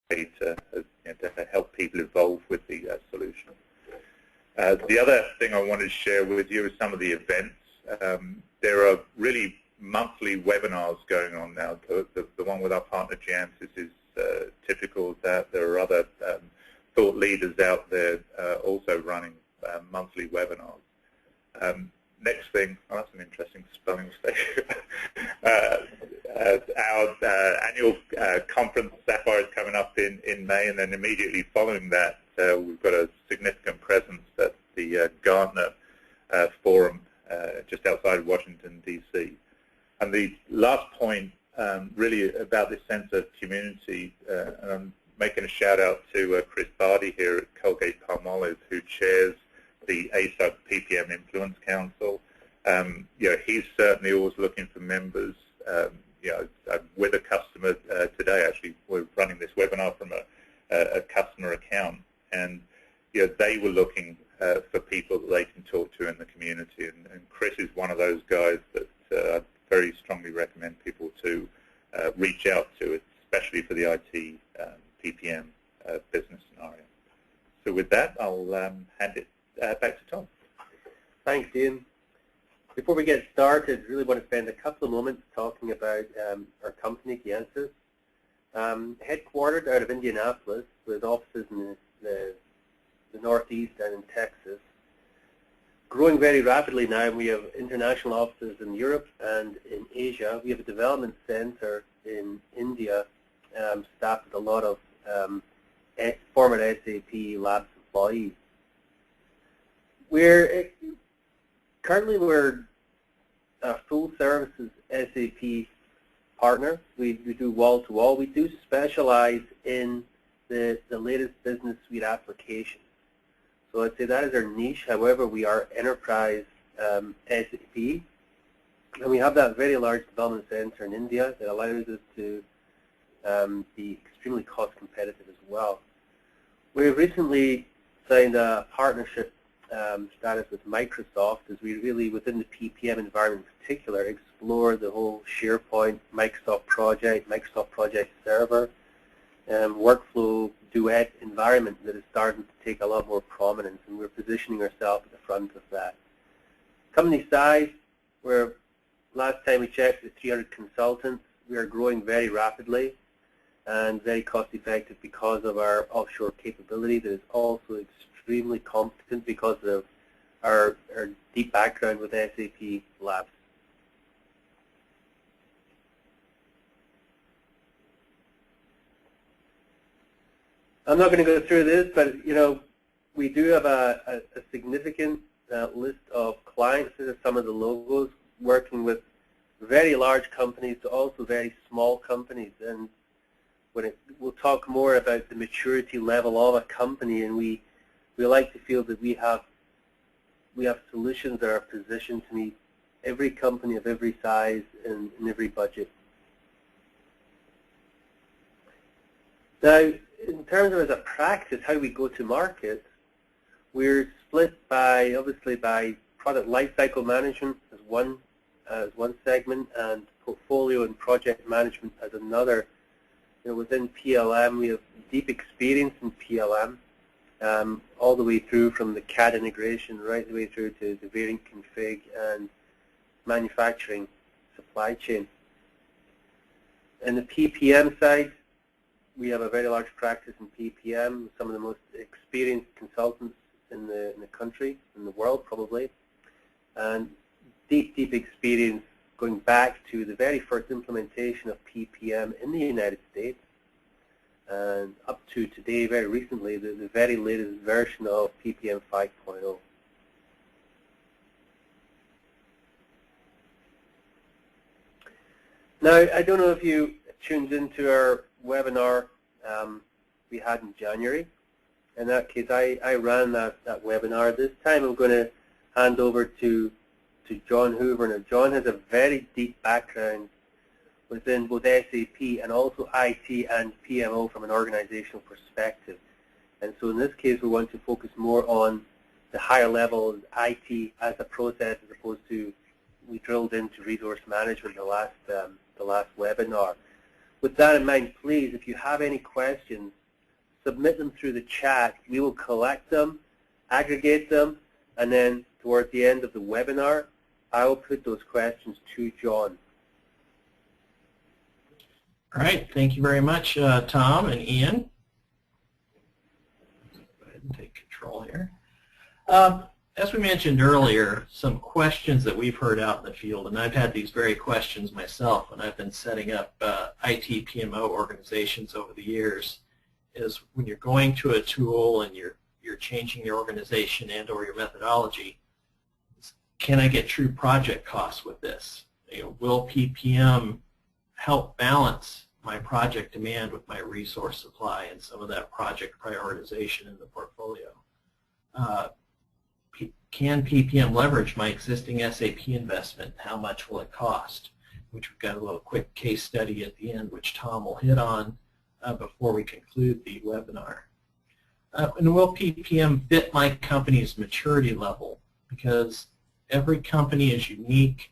to help people evolve with the solution. The other thing I wanted to share with you is some of the events. There are really monthly webinars going on now. The one with our partner GyanSys is typical of that. There are other thought leaders out there also running monthly webinars. Next thing, that's an interesting spelling mistake. Our annual conference, Sapphire, is coming up in May, and then immediately following that, we've got a significant presence at the Gartner Forum just outside Washington, D.C. And the last point, really about this sense of community, and I'm making a shout out to Chris Bardi here at Colgate-Palmolive, who chairs the SAP PPM Influence Council. He's certainly always looking for members. I'm with a customer today. Actually, we're running this webinar from a customer account, and they were looking for people that they can talk to in the community. And Chris is one of those guys that I very strongly recommend people to reach out to, especially for the IT PPM business scenario. So with that, I'll hand it back to Tom. Thanks, Ian. Before we get started, I really want to spend a couple of moments talking about our company, GyanSys. Headquartered out of Indianapolis with offices in the Northeast and in Texas. Growing very rapidly now, we have international offices in Europe and in Asia. We have a development center in India, staffed with a lot of former SAP Labs employees. Currently we're a full services SAP partner. We do wall-to-wall. We do specialize in the latest business suite applications. So I'd say that is our niche. However, we are enterprise SAP, and we have that very large development center in India that allows us to be extremely cost competitive as well. We've recently signed a partnership status with Microsoft as we really, within the PPM environment in particular, explore the whole SharePoint, Microsoft Project Server, workflow duet environment that is starting to take a lot more prominence, and we're positioning ourselves at the front of that. Company size, last time we checked with 300 consultants. We are growing very rapidly and very cost effective because of our offshore capability that is also extremely competent because of our deep background with SAP Labs. I'm not going to go through this, but we do have a significant list of clients. These are some of the logos, working with very large companies to also very small companies. And we'll talk more about the maturity level of a company, and we like to feel that we have solutions that are positioned to meet every company of every size and in every budget. Now, in terms of as a practice, how we go to market, we're split obviously by product lifecycle management as one segment, and portfolio and project management as another. Within PLM, we have deep experience in PLM, all the way through from the CAD integration right the way through to the variant config and manufacturing supply chain. In the PPM side, we have a very large practice in PPM, some of the most experienced consultants in the country, in the world probably, and deep experience going back to the very first implementation of PPM in the United States, and up to today, very recently, the very latest version of PPM 5.0. Now, I don't know if you tuned into our webinar we had in January. In that case, I ran that webinar. This time I'm going to hand over to John Hoover. Now, John has a very deep background within both SAP and also IT and PMO from an organizational perspective. And so in this case, we want to focus more on the higher level of IT as a process, as opposed to we drilled into resource management the last webinar. with that in mind, please, if you have any questions, submit them through the chat. We will collect them, aggregate them, and then towards the end of the webinar, I will put those questions to John. All right, thank you very much, Tom and Ian. Let's go ahead and take control here. As we mentioned earlier, some questions that we've heard out in the field, and I've had these very questions myself when I've been setting up IT PMO organizations over the years, is when you're going to a tool and you're changing your organization and or your methodology, can I get true project costs with this? Will PPM help balance my project demand with my resource supply and some of that project prioritization in the portfolio? Can PPM leverage my existing SAP investment? How much will it cost? Which we've got a little quick case study at the end, which Tom will hit on before we conclude the webinar. And will PPM fit my company's maturity level? Because every company is unique.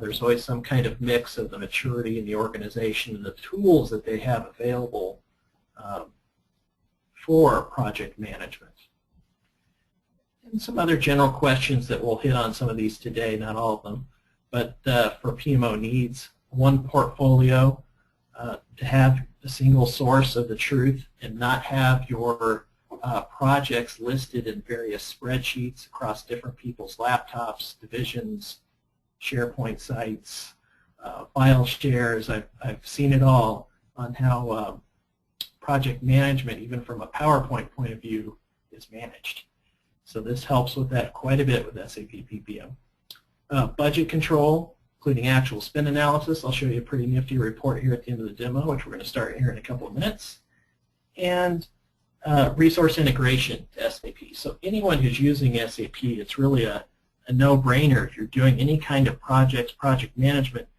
There's always some kind of mix of the maturity in the organization and the tools that they have available for project management. And some other general questions that we'll hit on some of these today, not all of them, but for PMO needs, one portfolio, to have a single source of the truth and not have your projects listed in various spreadsheets across different people's laptops, divisions, SharePoint sites, file shares. I've seen it all on how project management, even from a PowerPoint point of view, is managed. So this helps with that quite a bit with SAP PPM. Budget control, including actual spend analysis. I'll show you a pretty nifty report here at the end of the demo, which we're going to start here in a couple of minutes. And resource integration to SAP. So anyone who's using SAP, it's really a no-brainer if you're doing any kind of project management,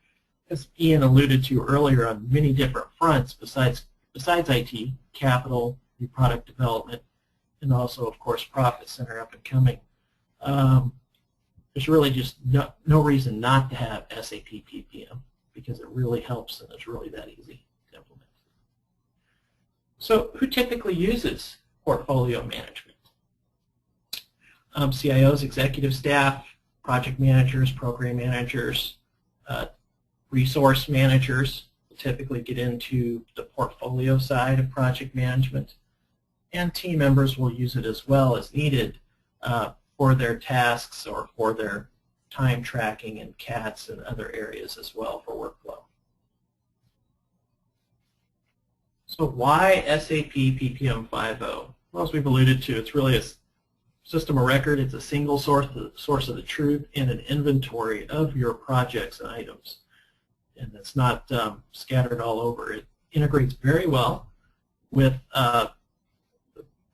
as Ian alluded to earlier, on many different fronts besides IT, capital, new product development, and also, of course, profit center up and coming. There's really just no reason not to have SAP PPM because it really helps and it's really that easy to implement. So who typically uses portfolio management? CIOs, executive staff, project managers, program managers, resource managers typically get into the portfolio side of project management, and team members will use it as well as needed for their tasks or for their time tracking and CATs and other areas as well for workflow. So why SAP PPM 5.0? Well, as we've alluded to, it's really a system of record. It's a single source of the truth and an inventory of your projects and items. And it's not scattered all over. It integrates very well with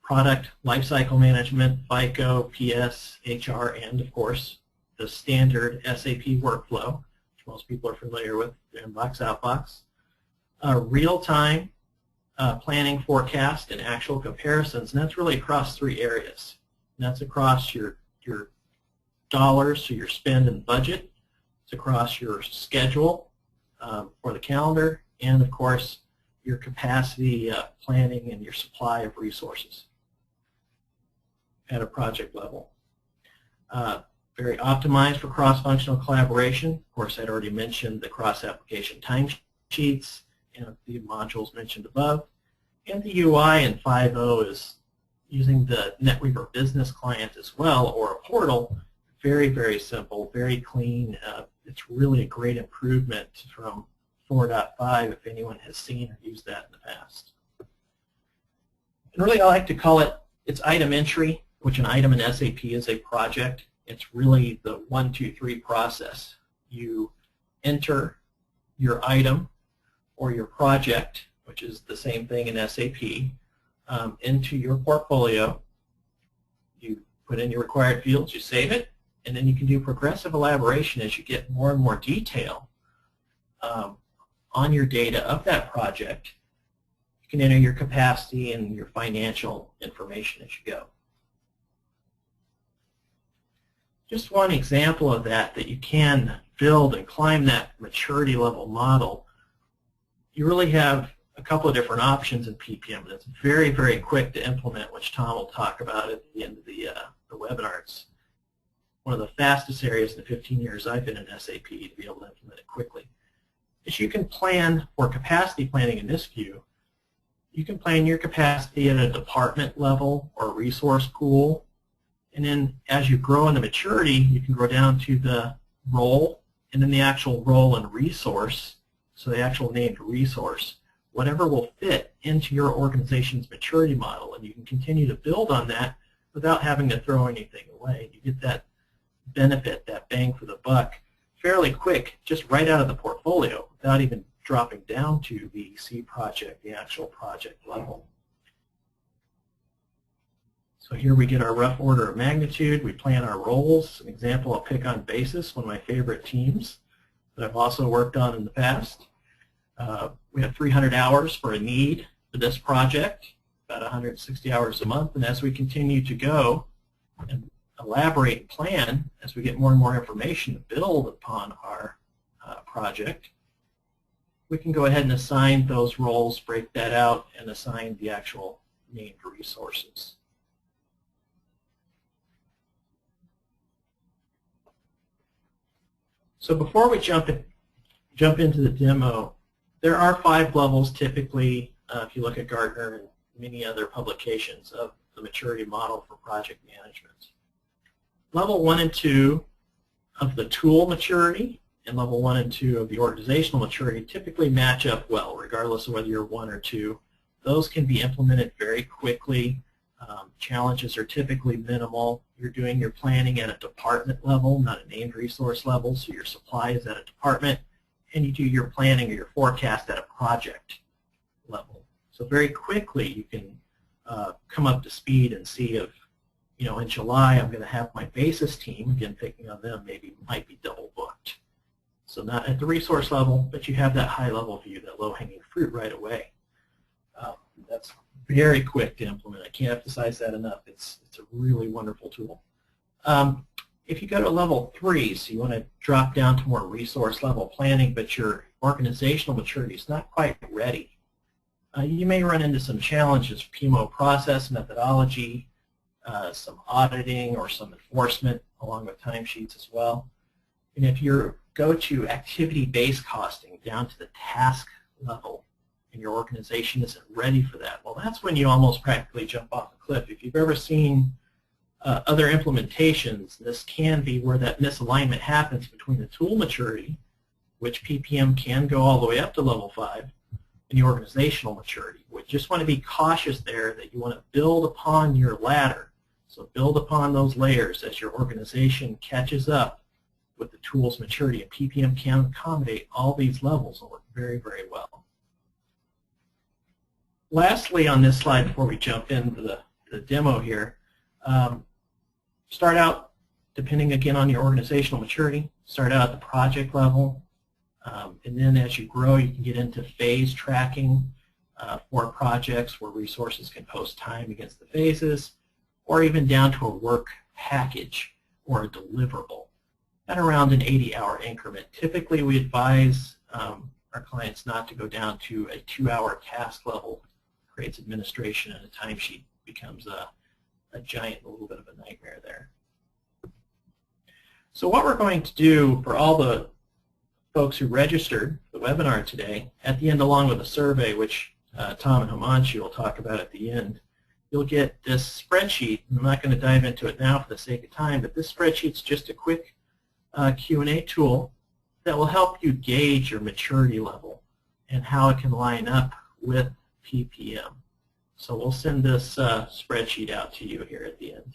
product lifecycle management, FICO, PS, HR, and of course the standard SAP workflow, which most people are familiar with, inbox, outbox. Real-time planning, forecast, and actual comparisons, and that's really across three areas. And that's across your dollars, so your spend and budget. It's across your schedule for the calendar, and of course your capacity planning and your supply of resources at a project level. Very optimized for cross-functional collaboration. Of course, I'd already mentioned the cross-application timesheets and the modules mentioned above. And the UI in 5.0 is using the NetWeaver Business Client as well, or a portal. Very, very simple, very clean. It's really a great improvement from 4.5 if anyone has seen or used that in the past. And really, I like to call it, it's item entry, which an item in SAP is a project. It's really the 1, 2, 3 process. You enter your item or your project, which is the same thing in SAP, into your portfolio. You put in your required fields, you save it, and then you can do progressive elaboration as you get more and more detail on your data of that project. You can enter your capacity and your financial information as you go. Just one example of that you can build and climb that maturity level model you really have a couple of different options in PPM that's very, very quick to implement, which Tom will talk about at the end of the webinar. It's one of the fastest areas in the 15 years I've been in SAP to be able to implement it quickly. Is you can plan for capacity planning in this view. You can plan your capacity at a department level or resource pool, and then as you grow in the maturity, you can grow down to the role, and then the actual role and resource, so the actual named resource, whatever will fit into your organization's maturity model, and you can continue to build on that without having to throw anything away. You get that benefit, that bang for the buck, fairly quick, just right out of the portfolio, without even dropping down to the C project, the actual project level. So here we get our rough order of magnitude. We plan our roles. An example I'll pick on Basis, one of my favorite teams that I've also worked on in the past. We have 300 hours for a need for this project, about 160 hours a month, and as we continue to go and elaborate and plan, as we get more and more information to build upon our project, we can go ahead and assign those roles, break that out, and assign the actual named resources. So before we jump into the demo, there are 5 levels typically, if you look at Gartner and many other publications, of the maturity model for project management. Level 1 and 2 of the tool maturity and level 1 and 2 of the organizational maturity typically match up well, regardless of whether you're 1 or 2. Those can be implemented very quickly. Challenges are typically minimal. You're doing your planning at a department level, not a named resource level, so your supply is at a department, and you do your planning or your forecast at a project level. So very quickly you can come up to speed and see if, you know, in July I'm going to have my Basis team, again picking on them, maybe might be double booked. So not at the resource level, but you have that high level view, that low-hanging fruit right away. That's very quick to implement. I can't emphasize that enough. It's a really wonderful tool. If you go to level 3, so you want to drop down to more resource level planning, but your organizational maturity is not quite ready, you may run into some challenges, PMO process, methodology, some auditing or some enforcement along with timesheets as well. And if you go to activity-based costing down to the task level and your organization isn't ready for that, well, that's when you almost practically jump off a cliff. If you've ever seen other implementations, this can be where that misalignment happens between the tool maturity, which PPM can go all the way up to level 5, and the organizational maturity. We just want to be cautious there that you want to build upon your ladder. So build upon those layers as your organization catches up with the tool's maturity, and PPM can accommodate all these levels and work very, very well. Lastly on this slide, before we jump into the demo here, start out, depending again on your organizational maturity, start out at the project level, and then as you grow you can get into phase tracking for projects where resources can post time against the phases, or even down to a work package or a deliverable at around an 80-hour increment. Typically we advise our clients not to go down to a 2-hour task level. It creates administration, and a timesheet becomes a giant, a little bit of a nightmare there. So what we're going to do for all the folks who registered the webinar today, at the end along with a survey, which Tom and Himanshu will talk about at the end, you'll get this spreadsheet. I'm not going to dive into it now for the sake of time, but this spreadsheet's just a quick Q&A tool that will help you gauge your maturity level and how it can line up with PPM. So we'll send this spreadsheet out to you here at the end.